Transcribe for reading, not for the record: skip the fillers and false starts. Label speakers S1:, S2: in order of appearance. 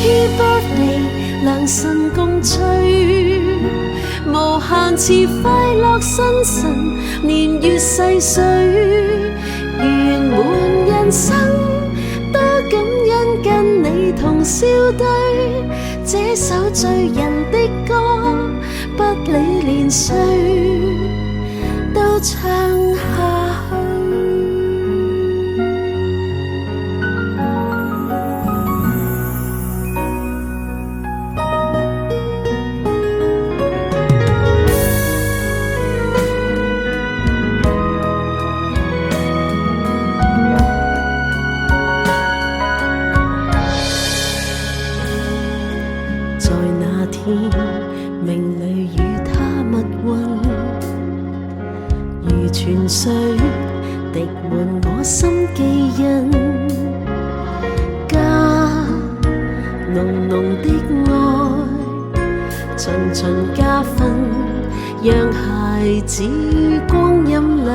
S1: Happy birthday， 良辰共聚，無限次快樂新晨，年月細歲，圓滿人生，多感恩跟你同笑對，這首醉人的歌，不理年歲，都唱下去。在那天，明淚與他密運，如泉水滴滿我心記印，加濃濃的愛，循循加分，讓孩子光陰裏